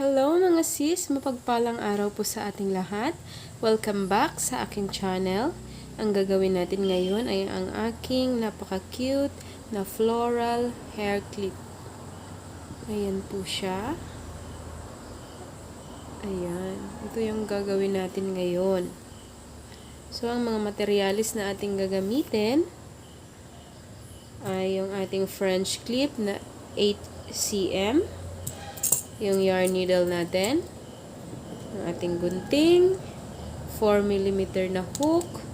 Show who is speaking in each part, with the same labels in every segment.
Speaker 1: Hello mga sis, mapagpalang araw po sa ating lahat. Welcome back sa aking channel. Ang gagawin natin ngayon ay ang aking napaka-cute na floral hair clip. Ayan po siya. Ayan. Ito yung gagawin natin ngayon. So, ang mga materialis na ating gagamitin ay yung ating French clip na 8cm. Yung yarn needle natin, ang ating gunting, 4mm na hook,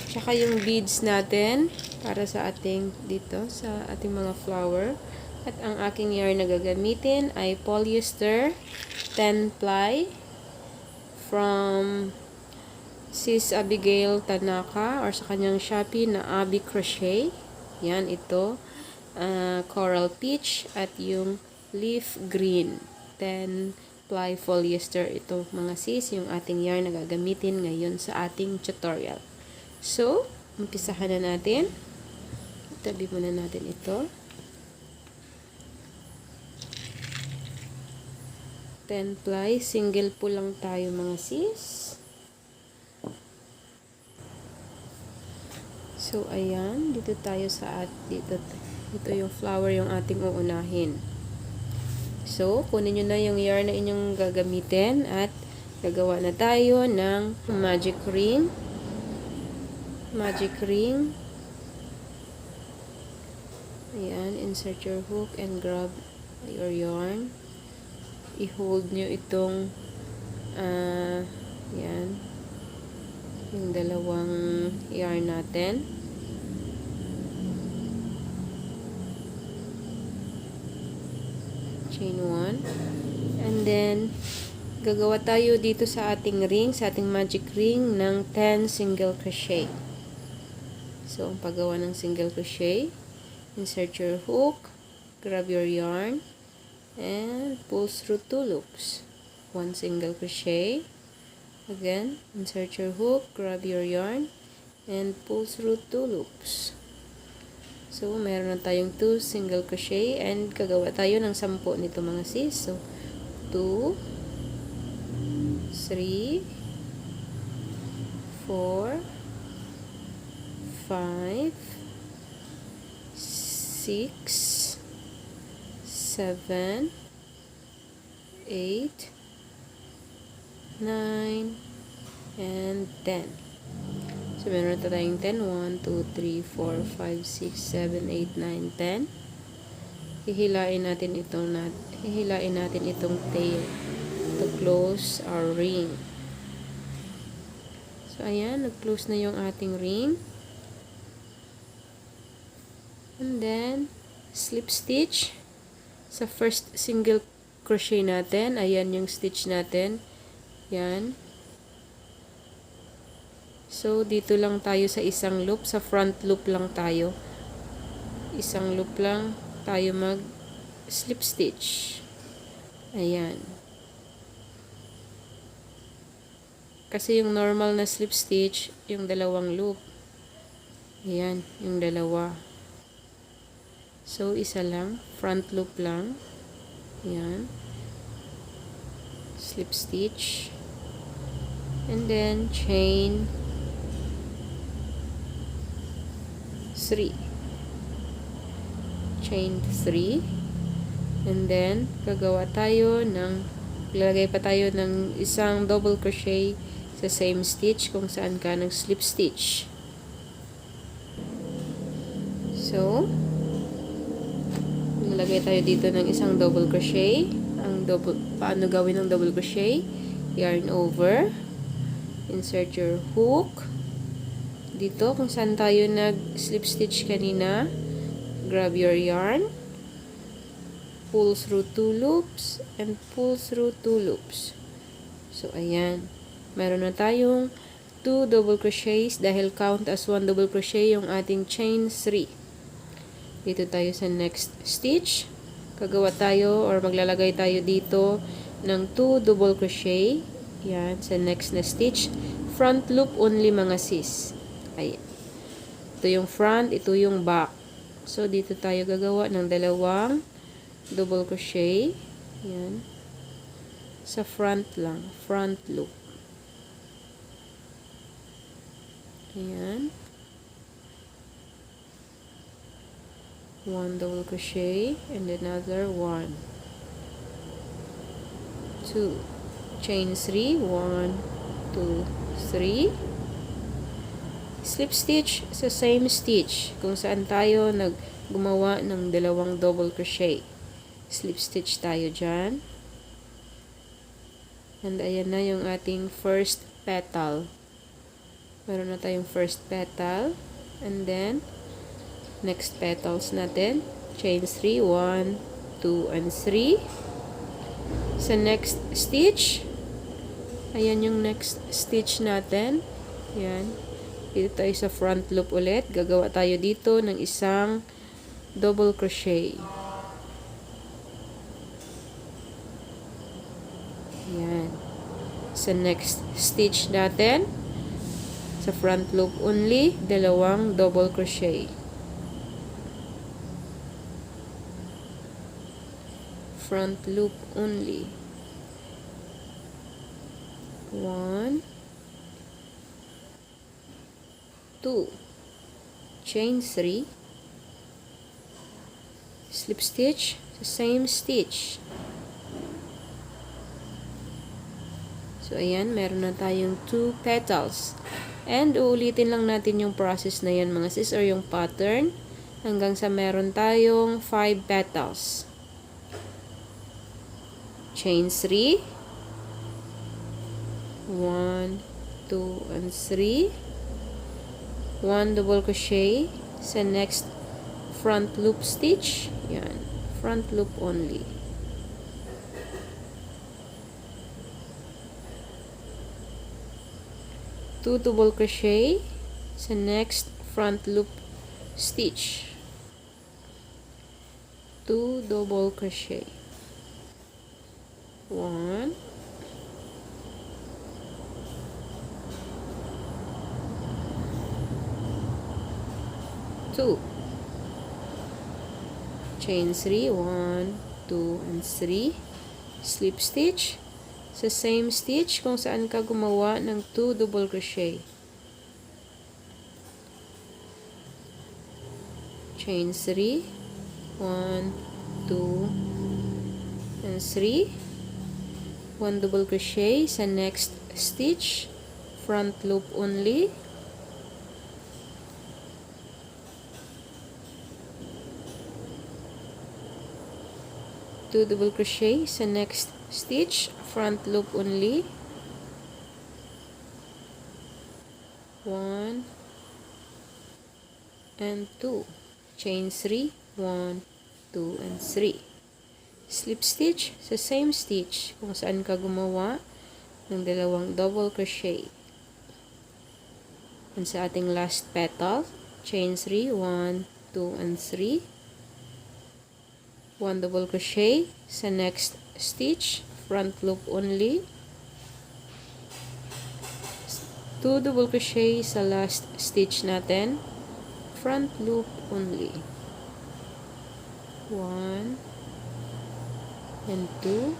Speaker 1: tsaka yung beads natin para sa ating dito, sa ating mga flower. At ang aking yarn na gagamitin ay polyester 10 ply from Sis Abigail Tanaka or sa kanyang Shopee na Abi Crochet. Yan, ito. Coral peach at yung leaf green 10 ply polyester. Ito mga sis, yung ating yarn na gagamitin ngayon sa ating tutorial. So, umpisahan na natin. Tabi muna natin ito. 10 ply, single po lang tayo mga sis. So, ayan, dito tayo sa dito yung flower yung ating uunahin. So, kunin nyo na yung yarn na inyong gagamitin at gagawa na tayo ng magic ring. Magic ring. Ayan, insert your hook and grab your yarn. I-hold nyo itong yan, yung dalawang yarn natin. Chain 1. And then, gagawa tayo dito sa ating ring, sa ating magic ring ng 10 single crochet. So, ang paggawa ng single crochet, insert your hook, grab your yarn, and pull through 2 loops. 1 single crochet. Again, insert your hook, grab your yarn, and pull through 2 loops. So, meron na tayong 2 single crochet and gagawa tayo ng 10 nito mga sis. So, 2, 3, 4, 5, 6, 7, 8, 9, and 10. So, meron na tayong 10. 1, 2, 3, 4, 5, 6, 7, 8, 9, 10. Hihilain natin itong tail to close our ring. So, ayan. Nag-close na yung ating ring. And then, slip stitch. Sa first single crochet natin, ayan yung stitch natin. Yan. So, dito lang tayo sa isang loop. Sa front loop lang tayo. Isang loop lang tayo mag-slip stitch. Ayan. Kasi yung normal na slip stitch, yung dalawang loop. Ayan, yung dalawa. So, isa lang. Front loop lang. Ayan. Slip stitch. And then, chain 3. Chain 3. And then, gagawa tayo lalagay pa tayo ng isang double crochet sa same stitch kung saan ka ng slip stitch. So, lalagay tayo dito ng isang double crochet. Paano gawin ng double crochet? Yarn over. Insert your hook. Dito, kung saan tayo nag-slip stitch kanina, grab your yarn, pull through 2 loops, and pull through 2 loops. So, ayan. Meron na tayong 2 double crochets dahil count as 1 double crochet yung ating chain 3. Dito tayo sa next stitch. Gagawa tayo or maglalagay tayo dito ng 2 double crochet. Yan, sa next na stitch. Front loop only mga sis. Ayan. Ito yung front, ito yung back. So, dito tayo gagawa ng dalawang double crochet. Ayan. sa front lang, front loop. Ayan. 1 double crochet and another 1, 2, chain 3, 1, 2, 3, slip stitch sa same stitch kung saan tayo gumawa ng dalawang double crochet. Slip stitch tayo dyan. And ayan na yung ating first petal. Meron na tayong first petal. And then, next petals natin. Chain 3, 1, 2, and 3. Sa next stitch, ayan yung next stitch natin. Ayan. Dito tayo sa front loop ulit. Gagawa tayo dito ng isang double crochet. Ayan. Sa next stitch natin, sa front loop only, dalawang double crochet. Front loop only. 1, 2, chain 3, slip stitch sa same stitch. So ayan, meron na tayong 2 petals. And uulitin lang natin yung process na yan mga sis, or yung pattern, hanggang sa meron tayong 5 petals. Chain 3, 1, 2, and 3, 1 double crochet sa next front loop stitch. Yan, front loop only. Two double crochet sa next front loop stitch. 2 double crochet. 1, 2, chain 3, 1, 2, and 3, slip stitch sa same stitch kung saan ka gumawa ng 2 double crochet. Chain 3, 1, 2, and 3, 1 double crochet sa next stitch, front loop only. Two double crochet sa next stitch, front loop only. 1 and 2, chain 3, 1, 2, and 3, slip stitch sa same stitch kung saan ka gumawa ng dalawang double crochet. And sa ating last petal, chain 3, 1, 2, and 3, 1 double crochet sa next stitch, front loop only. 2 double crochet sa last stitch natin, front loop only. 1 and 2,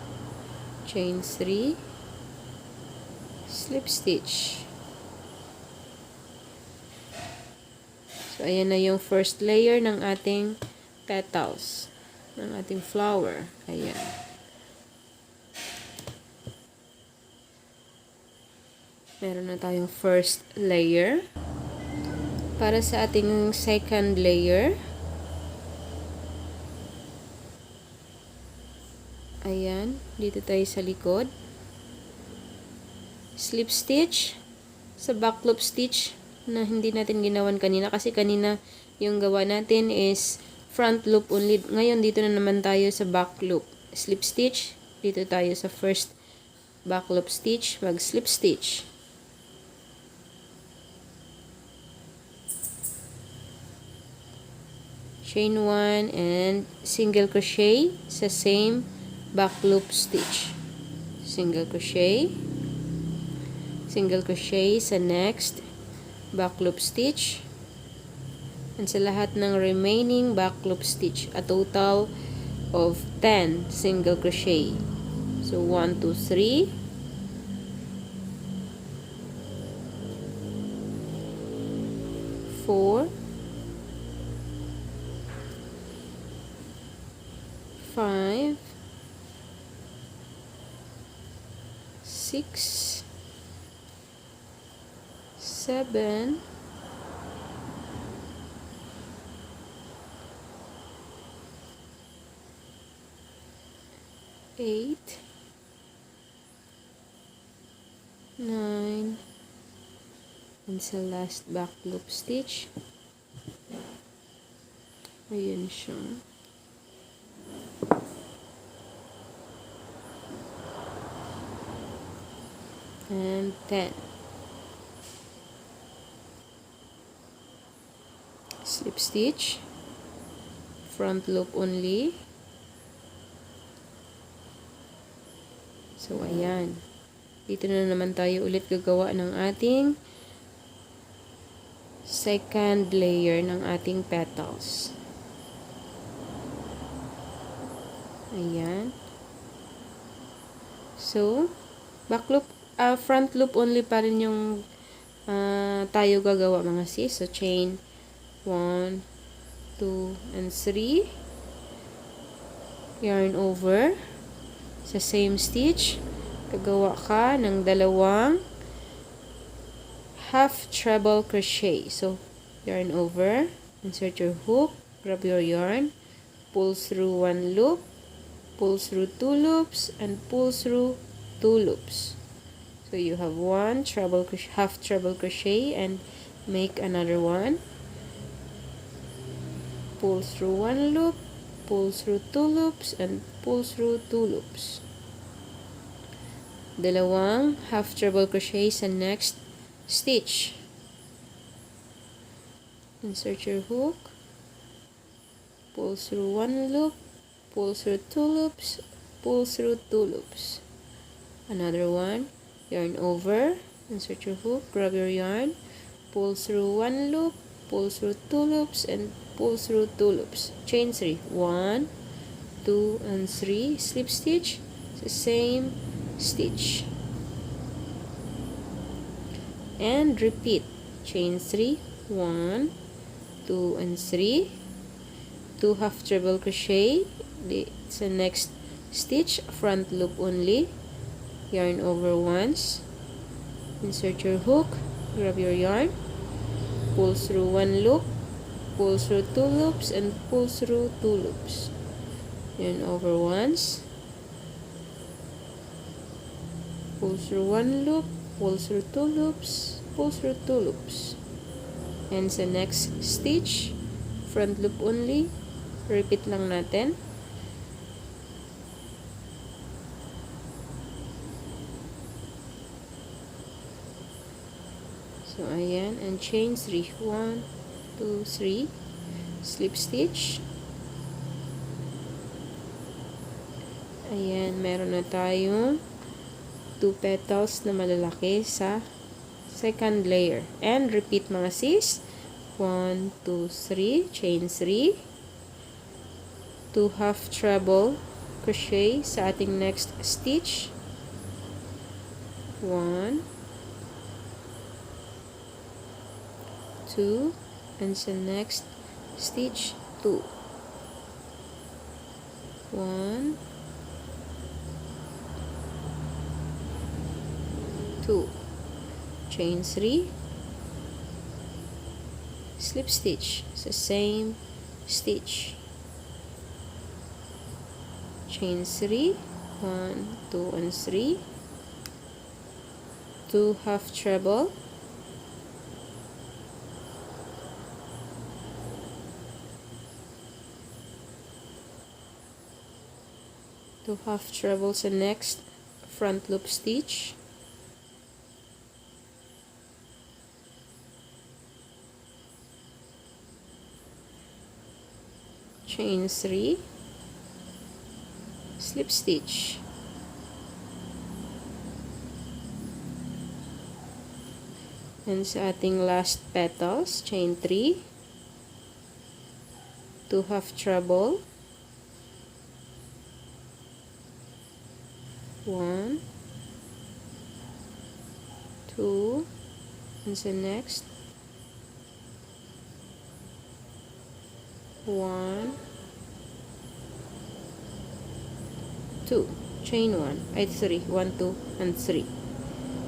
Speaker 1: chain 3, slip stitch. So ayan na yung first layer ng ating petals, ng ating flower. Ayan. Meron na tayong first layer. Para sa ating second layer, ayan, dito tayo sa likod. Slip stitch sa back loop stitch na hindi natin ginawan kanina kasi kanina yung gawa natin is front loop only. Ngayon dito na naman tayo sa back loop. Slip stitch, dito tayo sa first back loop stitch, mag slip stitch. Chain 1 and single crochet sa same back loop stitch. Single crochet sa next back loop stitch. And sa lahat ng remaining back loop stitch, a total of 10 single crochet. So 1, 2, 3. 4, 5, 6, 7, 8, 9, and sa last back loop stitch, ayan siya. And 10. Slip stitch, front loop only. So, ayan. Dito na naman tayo ulit gagawa ng ating second layer ng ating petals. Ayan. So, back loop, front loop only pa rin yung tayo gagawa mga sis. So, chain 1, 2, and 3. Yarn over. Sa same stitch, gagawa ka ng dalawang half treble crochet. So, yarn over, insert your hook, grab your yarn, pull through one loop, pull through two loops, and pull through two loops. So, you have one half treble crochet and make another one. Pull through one loop, pull through two loops, and pull through two loops. Dalawang half treble crochet sa next stitch. Insert your hook, pull through one loop, pull through two loops, pull through two loops. Another one, yarn over, insert your hook, grab your yarn, pull through one loop, pull through two loops, and pull through two loops. Chain 3. 1, 2, and 3. Slip stitch. The same stitch. And repeat. Chain 3. 1, 2, and 3. 2 half treble crochet. It's the next stitch. Front loop only. Yarn over once. Insert your hook. Grab your yarn. Pull through one loop. Pull through two loops and pull through two loops. Yarn over once. Pull through one loop, pull through two loops, pull through two loops. And sa next stitch, front loop only. Repeat lang natin. So ayan, and chain 3. 1, 2, 3. Slip stitch. Ayan, meron na tayong 2 petals na malalaki sa second layer. And repeat mga sis. 1, 2, 3. Chain 3. 2 half treble crochet sa ating next stitch. 1, 2, and sa next stitch 2. 1, 2. Chain 3. Slip stitch sa same stitch. Chain 3. 1, 2, and 3. 2 half treble. Two half treble sa next front loop stitch. Chain 3. Slip stitch. And sa ating last petals, chain 3. 2 half treble. 1, 2, and sa next 1, 2, chain 1, ay 3, 1, 2, and 3,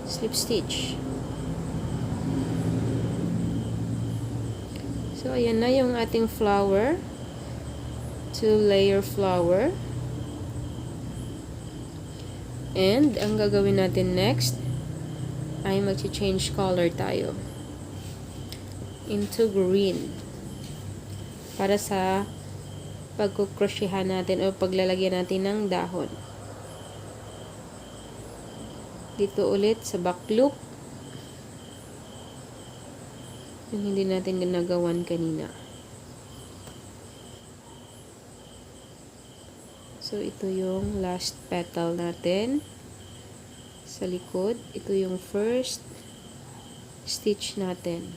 Speaker 1: slip stitch. So ayan na yung ating flower, 2-layer flower. And ang gagawin natin next ay mag-change color tayo into green para sa pagkukrosyehan natin o paglalagyan natin ng dahon. Dito ulit sa back loop yung hindi natin ginagawan kanina. So, ito yung last petal natin sa likod. Ito yung first stitch natin.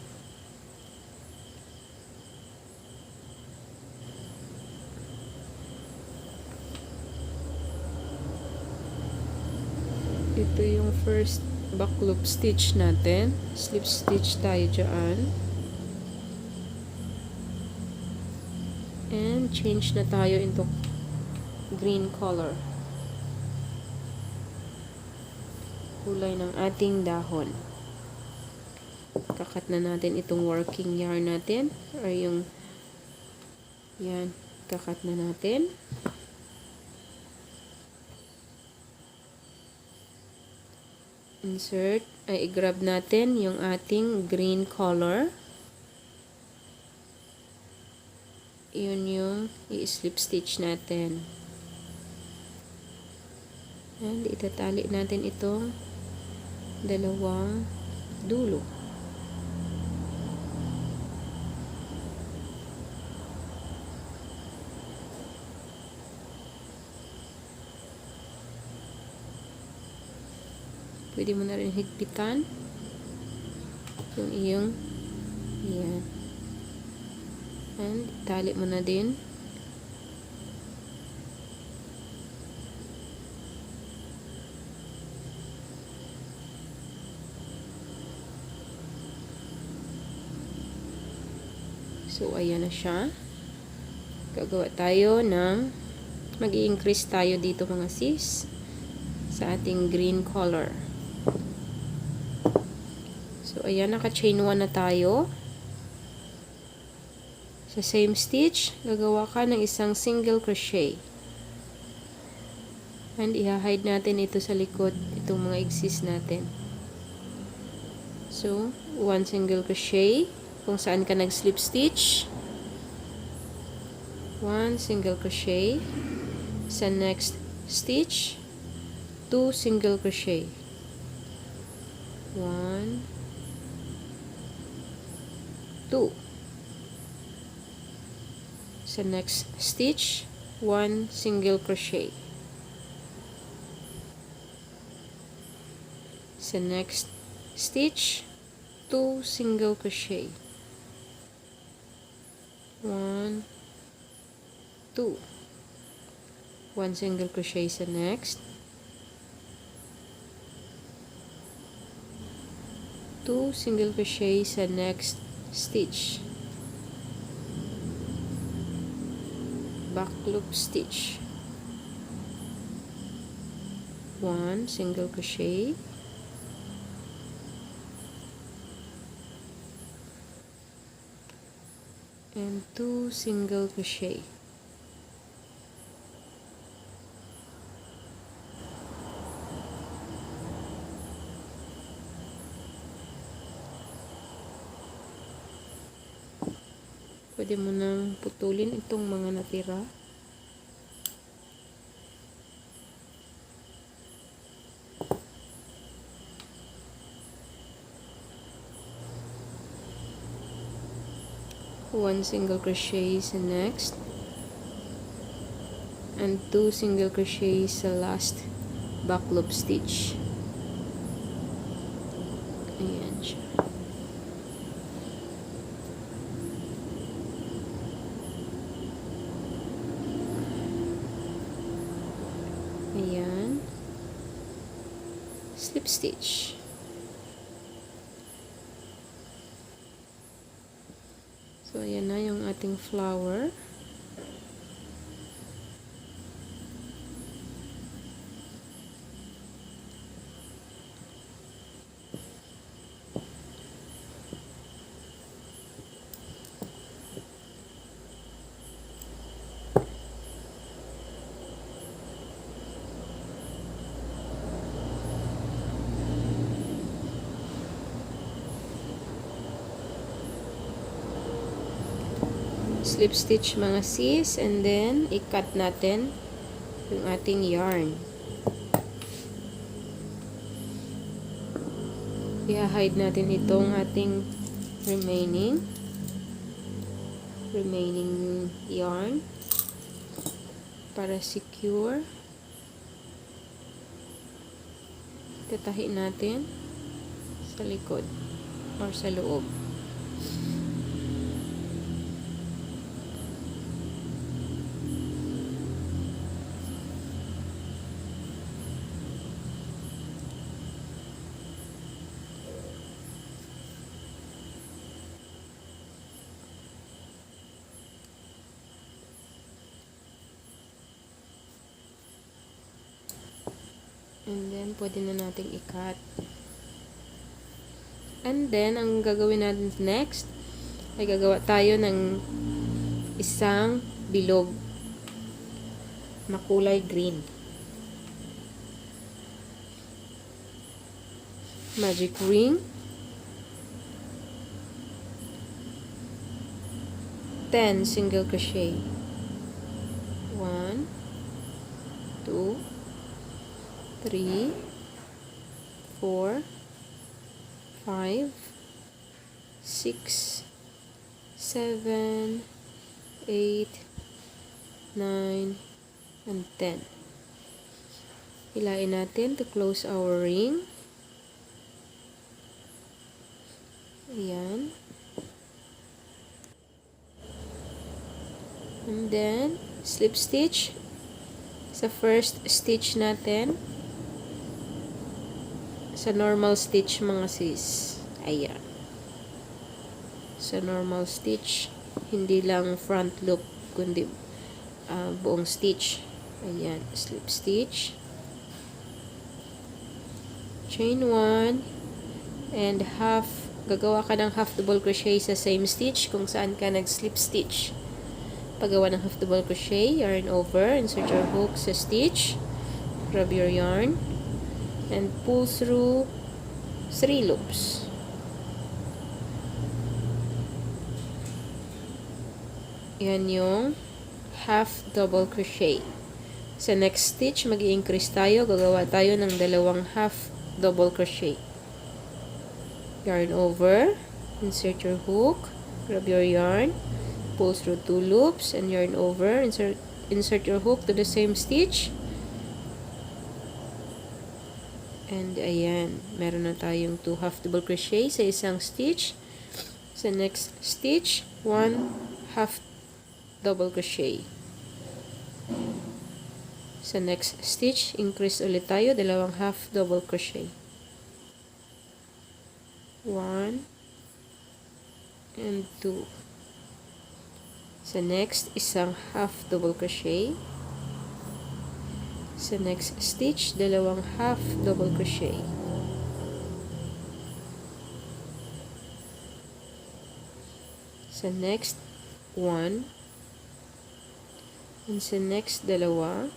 Speaker 1: Ito yung first back loop stitch natin. Slip stitch tayo dyan. And change na tayo into green color. Kulay ng ating dahon. Kakat na natin itong working yarn natin. Or yung yan, kakat na natin. Insert, ay i-grab natin yung ating green color. Yun yung i-slip stitch natin. And itatali natin itong dalawang dulo. Pwede mo na rin higpitan yung iyong yan. And itali mo na din. So, ayan na siya. Gagawa tayo ng mag-i-increase tayo dito mga sis sa ating green color. So, ayan, naka-chain 1 na tayo. Sa same stitch, gagawa ka ng isang single crochet. And i-hide natin ito sa likod, itong mga exist natin. So, 1 single crochet. Kung saan ka nag-slip stitch, 1 single crochet. Sa next stitch, 2 single crochet. 1, 2. Sa next stitch, 1 single crochet. Sa next stitch, 2 single crochet. 1, 2. 1 single crochet sa next. 2 single crochet sa next stitch. Back loop stitch. 1 single crochet. And 2 single crochet. Pwede mo nang putulin itong mga natira. One single crochet sa next. And 2 single crochet sa last back loop stitch. Ayan siya. Ayan. slip stitch. So, ayan na yung ating flower. Slip stitch mga sis, and then i-cut natin yung ating yarn. I-hide natin itong ating remaining yarn para secure. Tatahin natin sa likod or sa loob. And then, pwede na nating i-cut. And then, ang gagawin natin next, ay gagawa tayo ng isang bilog na kulay green. Magic ring. 10 single crochet. 1, 2, 3, 4, 5, 6, 7, 8, 9, and 10. Hilain natin to close our ring. Ayan. And then, slip stitch sa first stitch natin. Sa normal stitch mga sis. Ayan. Sa normal stitch. Hindi lang front loop, kundi buong stitch. Ayan. Slip stitch. Chain 1. And half. Gagawa ka ng half double crochet sa same stitch kung saan ka nag-slip stitch. Paggawa ng half double crochet, yarn over, insert your hook sa stitch, grab your yarn, and pull through 3 loops. Yan yung half double crochet. Sa next stitch, mag-i-increase tayo, gagawa tayo ng dalawang half double crochet. Yarn over, insert your hook, grab your yarn, pull through 2 loops, and yarn over, insert your hook to the same stitch. And ayan, meron na tayong 2 half double crochet sa isang stitch. Sa next stitch, 1 half double crochet. Sa next stitch, increase ulit tayo, dalawang half double crochet. 1 and 2. Sa next, isang half double crochet. Sa next stitch, dalawang half double crochet. Sa next, 1. And sa next, dalawa.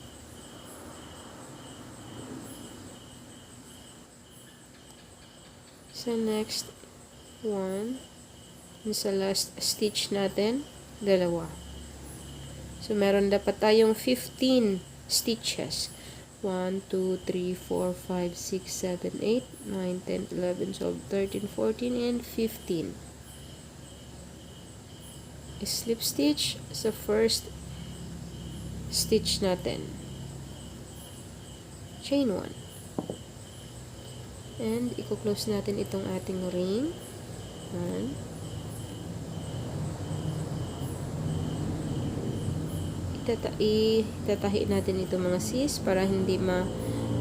Speaker 1: Sa next, 1. And sa last stitch natin, dalawa. So, meron dapat tayong 15 stitches. 1, 2, 3, 4, 5, 6, 7, 8, 9, 10, 11, 12, 13, 14, and 15. Slip stitch sa first stitch natin. Chain 1. And, i-close natin itong ating ring. 1. Itatahi natin ito mga sis para hindi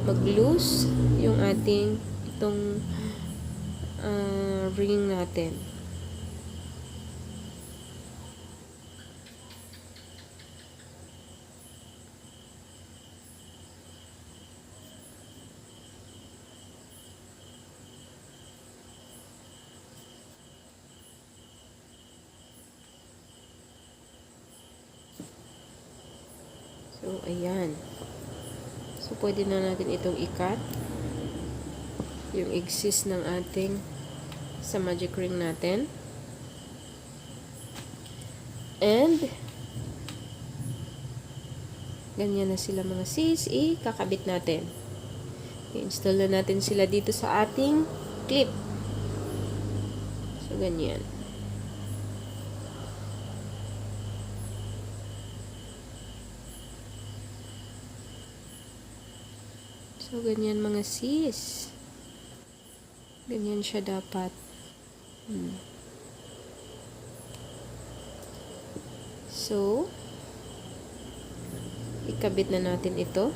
Speaker 1: mag-loose yung ating itong ring natin. So, ayan. So, pwede na natin itong i-cut yung exist ng ating sa magic ring natin. And, ganyan na sila mga sis. I-kakabit natin. I-install na natin sila dito sa ating clip. So, ganyan. So, ganyan mga sis. Ganyan siya dapat. So, ikabit na natin ito.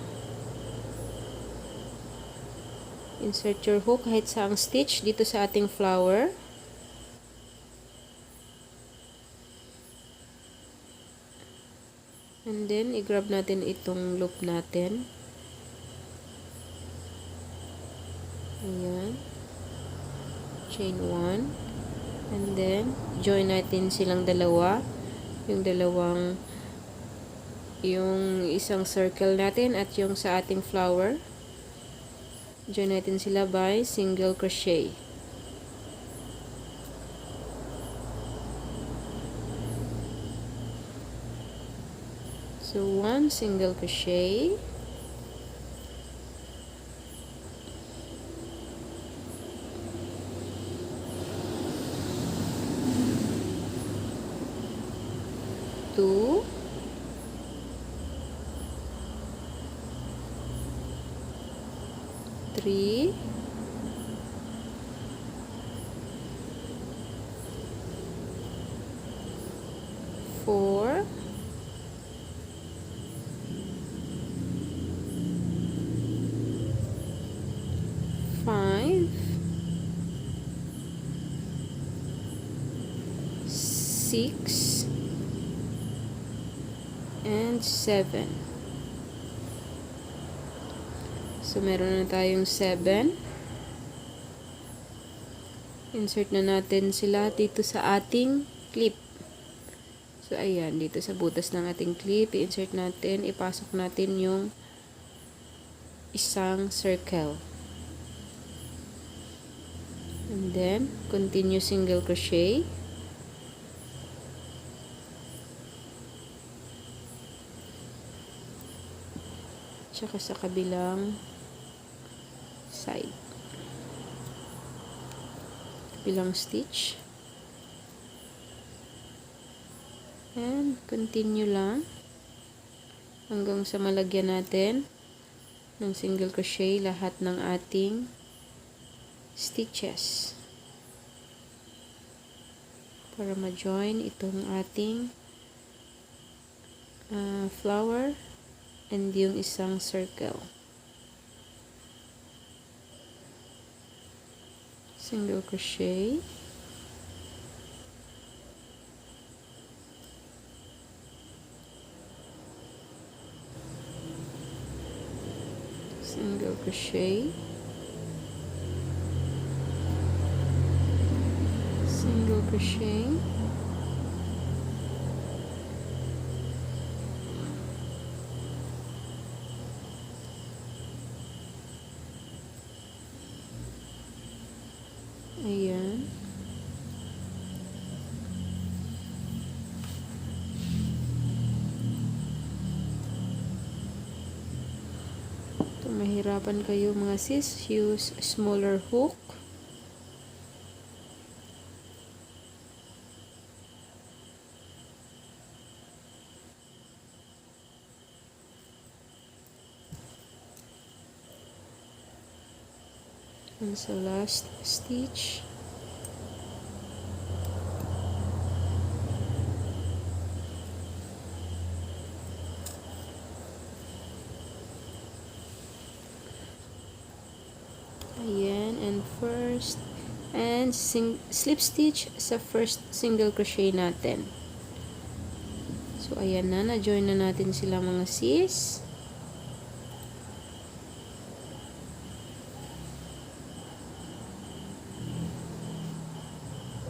Speaker 1: Insert your hook kahit saang stitch dito sa ating flower. And then, i-grab natin itong loop natin. Ayan. Chain 1. And then, join natin silang dalawa. Yung isang circle natin at yung sa ating flower. Join natin sila by single crochet. So, 1 single crochet. Two, 3, 4, 5, 6, and 7. So, meron na tayong 7. Insert na natin sila dito sa ating clip. So, ayan. Dito sa butas ng ating clip, i-insert natin, ipasok natin yung isang circle. And then, continue single crochet. Tsaka sa kabilang side. Kabilang stitch. And continue lang hanggang sa malagyan natin ng single crochet lahat ng ating stitches. Para ma-join itong ating flower and yung isang circle. Single crochet. Single crochet. Single crochet. Ayan. Kung mahirapan kayo mga sis, use smaller hook. And sa last stitch, Ayan, and first, and slip stitch sa first single crochet natin. So, ayan na-join na natin sila mga sis.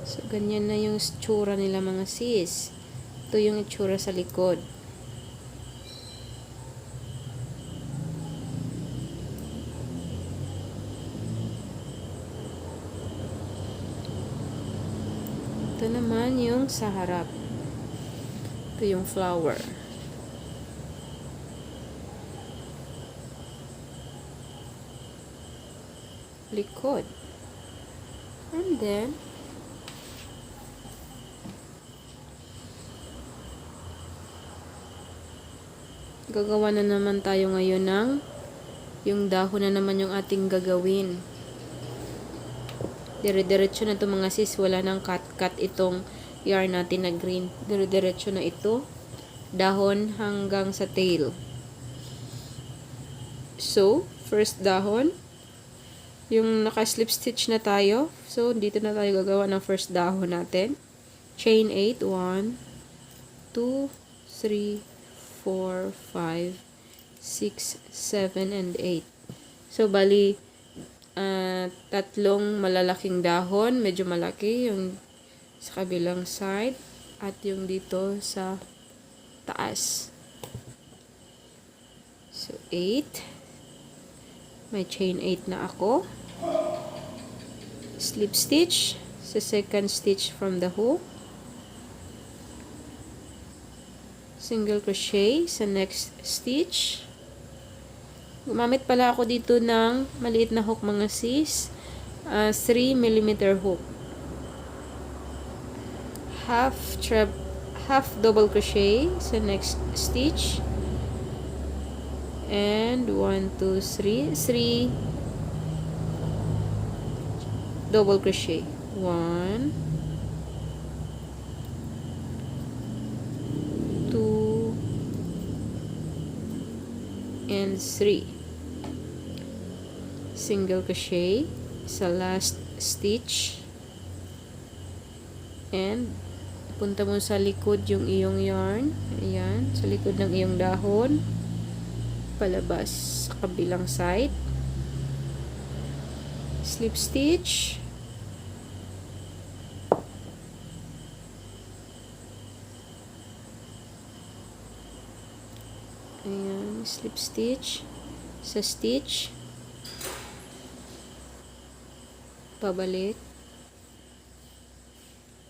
Speaker 1: So, ganyan na yung itsura nila mga sis. Ito yung itsura sa likod. Ito naman yung sa harap. Ito yung flower. Likod. And then, gagawa na naman tayo ngayon ng yung dahon na naman yung ating gagawin. Dire-diretso na ito mga sis. Wala nang cut-cut itong yarn natin na green. Dire-diretso na ito. Dahon hanggang sa tail. So, first dahon. Yung naka-slip stitch na tayo. So, dito na tayo gagawa ng first dahon natin. Chain 8. 1, 2, 3, 4, 5, 6, 7, and 8. So, bali, tatlong malalaking dahon. Medyo malaki. Yung sa kabilang side. At yung dito sa taas. So, 8. May chain 8 na ako. Slip stitch sa second stitch from the hook. Single crochet sa next stitch. Gumamit pala ako dito ng maliit na hook mga sis. 3mm hook. Half double crochet sa next stitch. And 1, 2, 3 double crochet. 1, 2, and 3. Single crochet sa last stitch. And punta mo sa likod yung iyong yarn. Ayan, sa likod ng iyong dahon. Palabas sa kabilang side. Slip stitch. Ayan, slip stitch sa stitch. Pabalik.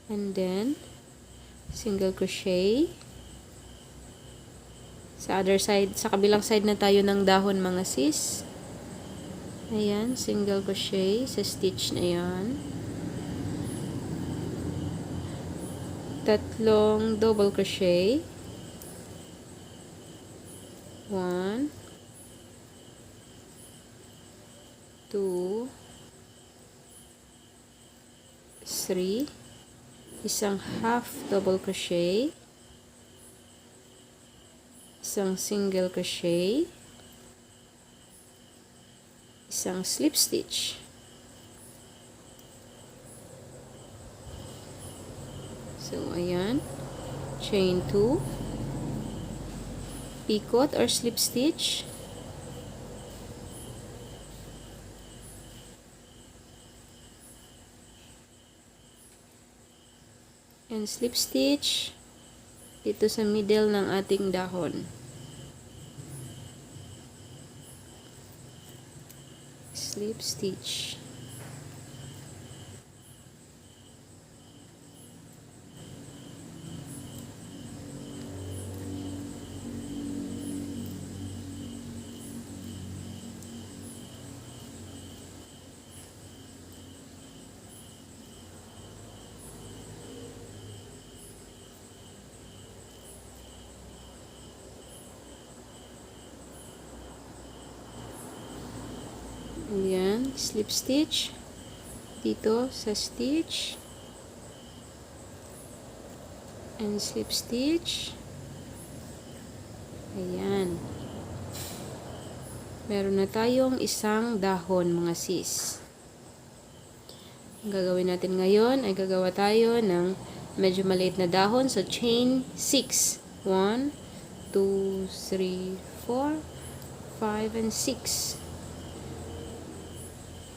Speaker 1: And then single crochet. Sa other side, sa kabilang side na tayo ng dahon mga sis. Ayan, single crochet sa stitch na yan. Tatlong double crochet. 1, 2, 3. Isang half double crochet. Isang single crochet, isang slip stitch. So, ayan. Chain 2. Picot or slip stitch. And slip stitch dito sa middle ng ating dahon. Slip stitch. Ayan, slip stitch dito sa stitch and slip stitch. Ayan. Meron na tayong isang dahon, mga sis. Ang gagawin natin ngayon ay gagawa tayo ng medyo maliit na dahon. So, chain 6. 1, 2, 3, 4, 5, and 6.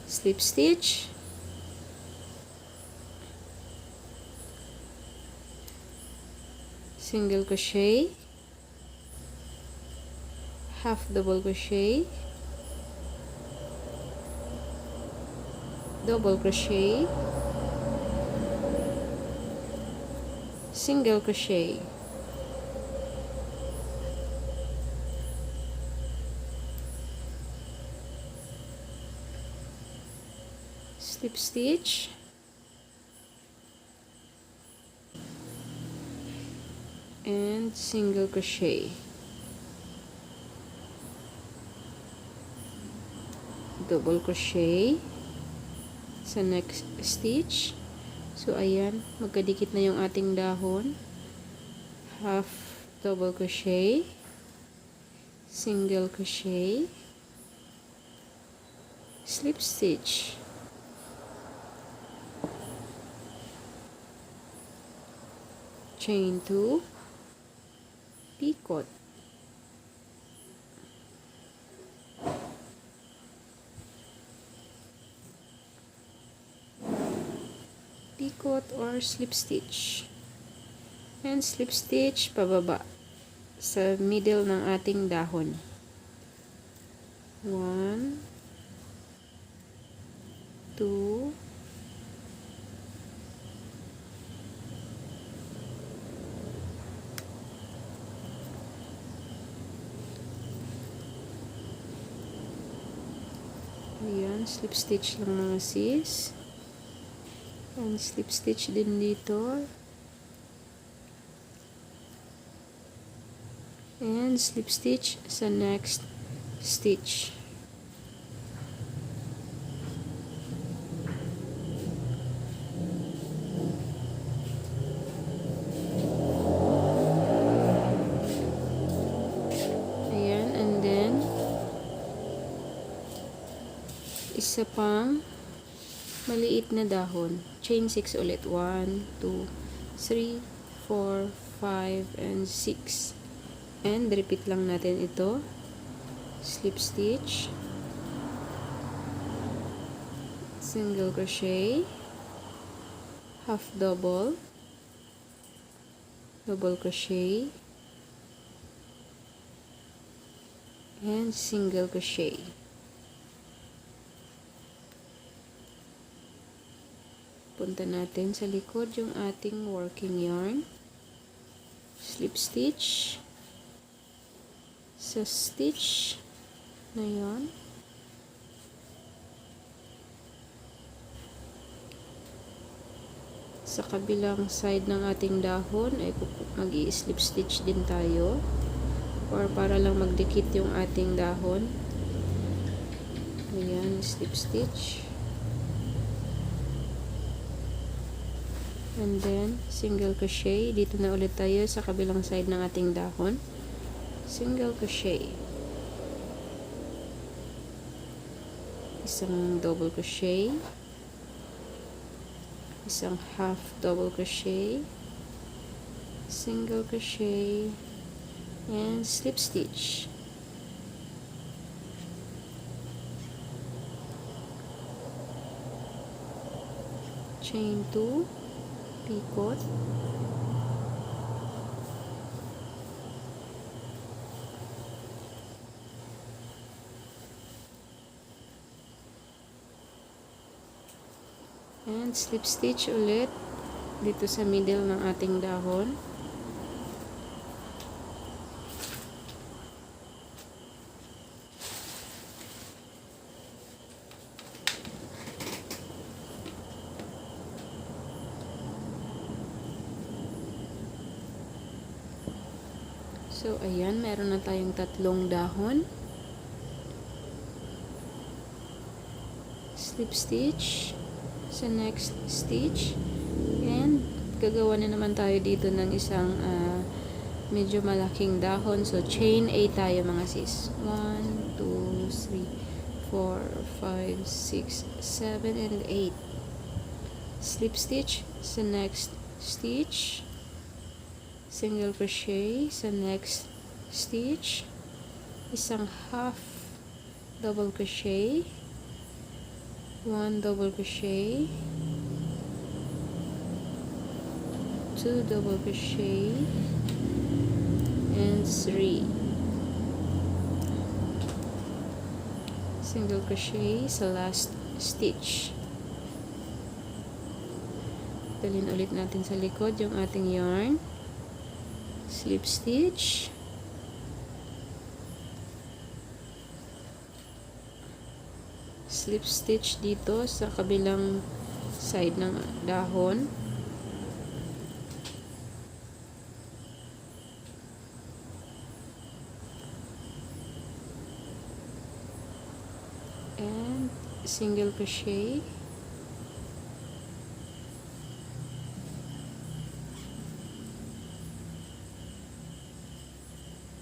Speaker 1: Slip stitch. Single crochet. Half double crochet. Double crochet, single crochet, slip stitch, and single crochet, double crochet sa next stitch. So ayan, magkadikit na yung ating dahon. Half double crochet, single crochet, slip stitch, chain 2, picot, picot or slip stitch, and slip stitch pababa sa middle ng ating dahon. 1, 2, ayan, slip stitch lang mga sis. And slip stitch din dito. And slip stitch sa next stitch. Ayan, and then isa pang maliit na dahon. Chain 6 ulit. 1, 2, 3, 4, 5, and 6. And repeat lang natin ito. Slip stitch, single crochet, half double, double crochet, and single crochet. Punta natin sa likod yung ating working yarn. Slip stitch sa stitch na yon. Sa kabilang side ng ating dahon ay mag-i-slip stitch din tayo, or para lang magdikit yung ating dahon. Ayan, slip stitch. And then, single crochet. Dito na ulit tayo sa kabilang side ng ating dahon. Single crochet. Isang double crochet. Isang half double crochet. Single crochet. And slip stitch. Chain 2. Picot, and slip stitch ulit dito sa middle ng ating dahon. So, ayan, meron na tayong tatlong dahon. Slip stitch sa next stitch. And, gagawa na naman tayo dito ng isang medyo malaking dahon. So, chain 8 tayo mga sis. 1, 2, 3, 4, 5, 6, 7, and 8. Slip stitch sa next stitch, single crochet sa next stitch, isang half double crochet, 1 double crochet, 2 double crochet, and 3 single crochet sa last stitch. Dalhin ulit natin sa likod yung ating yarn, slip stitch, slip stitch dito sa kabilang side ng dahon, and single crochet,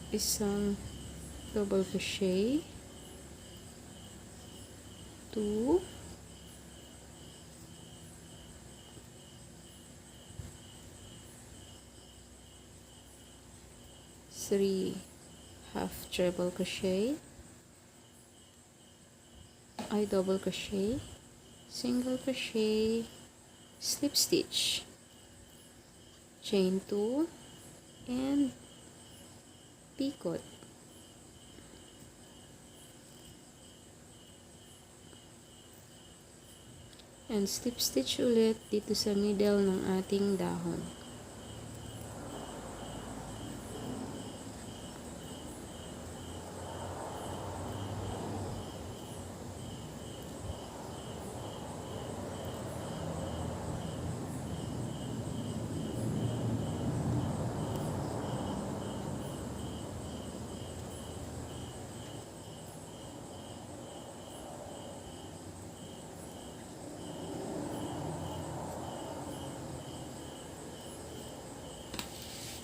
Speaker 1: isang double crochet, 2, 3 half treble crochet, double crochet, single crochet, slip stitch, chain 2, and picot. And slip stitch ulit dito sa middle ng ating dahon.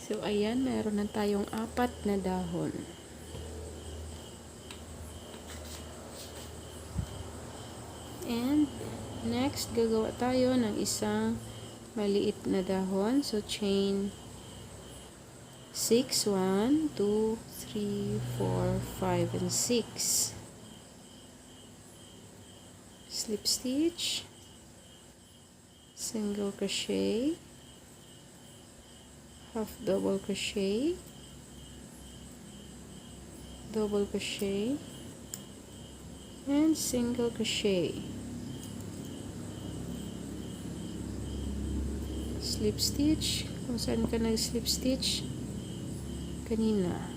Speaker 1: So, ayan, meron na tayong 4 na dahon. And, next, gagawa tayo ng isang maliit na dahon. So, chain 6, 1, 2, 3, 4, 5, and 6. Slip stitch, single crochet, half double crochet, double crochet, and single crochet, slip stitch kung saan ka nag slip stitch kanina,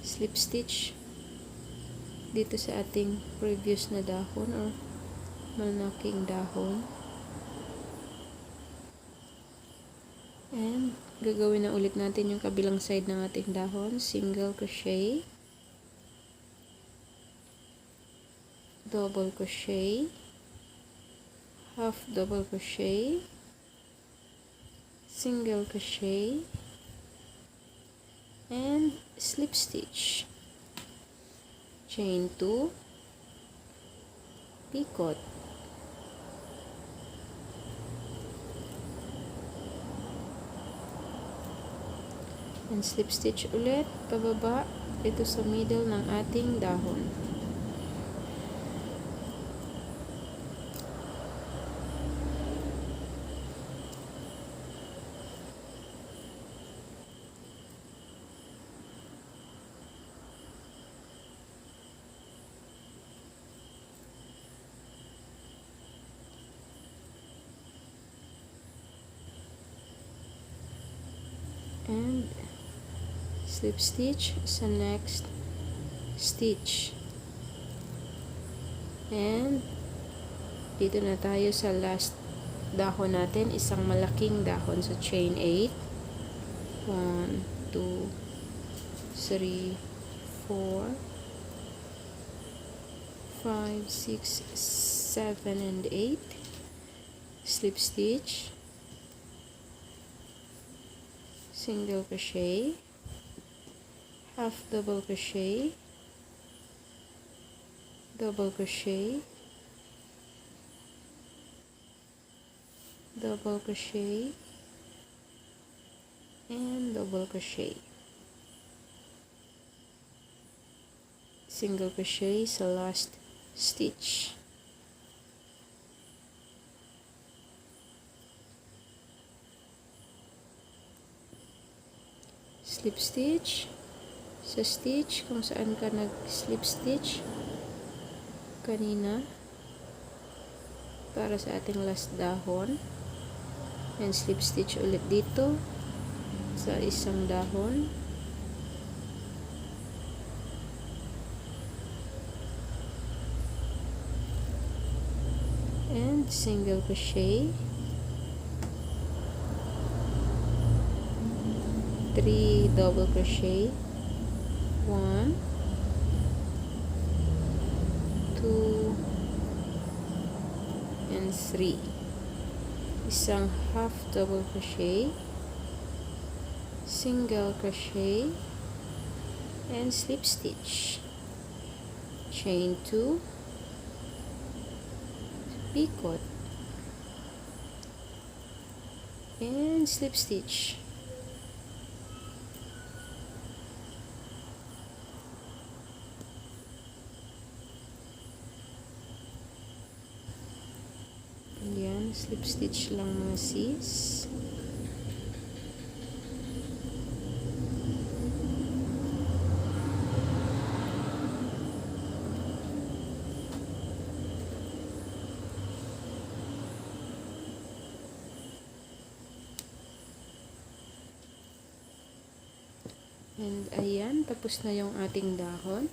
Speaker 1: slip stitch dito sa ating previous na dahon or malaking dahon. And, gagawin na ulit natin yung kabilang side ng ating dahon. Single crochet, double crochet, half double crochet, single crochet, and slip stitch. Chain 2, picot. And slip stitch ulit pababa dito sa middle ng ating dahon. And slip stitch sa next stitch. And dito na tayo sa last dahon natin, isang malaking dahon. So chain 8, 1, 2, 3, 4, 5, 6, 7, and 8. Slip stitch, single crochet, half double crochet, double crochet, double crochet, and double crochet. Single crochet sa last stitch. Slip stitch sa stitch kung saan ka nag slip stitch kanina para sa ating last dahon, and slip stitch ulit dito sa isang dahon, and single crochet, 3 double crochet, 1, 2, and 3, isang half double crochet, single crochet, and slip stitch, chain 2, picot, and slip stitch. Ayan, slip stitch lang mga sis. And ayan, tapos na yung ating dahon.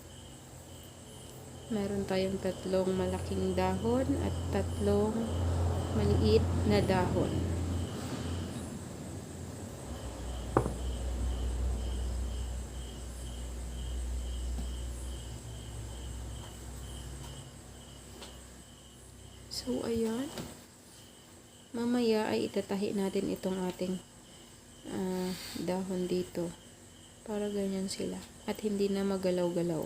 Speaker 1: Meron tayong 3 malaking dahon at 3 maliit na dahon. So ayan, mamaya ay itatahi natin itong ating dahon dito. Para ganyan sila. At hindi na magalaw-galaw.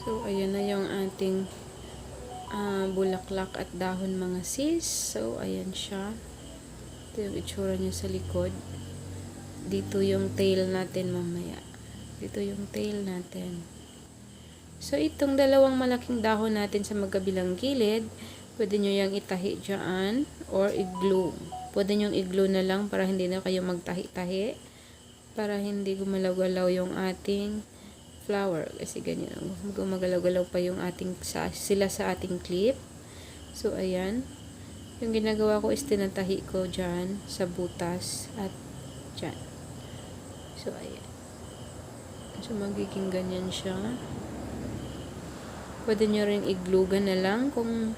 Speaker 1: So, ayan na yung ating bulaklak at dahon mga sis. So, ayan siya. Ito yung itsura niya sa likod. Dito yung tail natin mamaya. Dito yung tail natin. So, itong dalawang malaking dahon natin sa magkabilang gilid, pwede nyo yung itahi dyan or i-glue. Pwede nyo i-glue na lang para hindi na kayo magtahi-tahi. Para hindi gumalaw-galaw yung ating flower. Kasi ganyan, gumagalaw-galaw pa yung ating, sila sa ating clip. So, ayan. Yung ginagawa ko is tinatahi ko dyan sa butas at dyan. So, ayan. So, magiging ganyan siya. Pwede nyo rin i-glugan na lang kung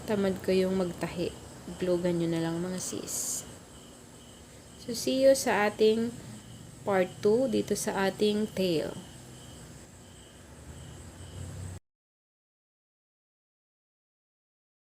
Speaker 1: tamad kayong magtahi. Glugan nyo na lang mga sis. So, see you sa ating part 2 dito sa ating tail.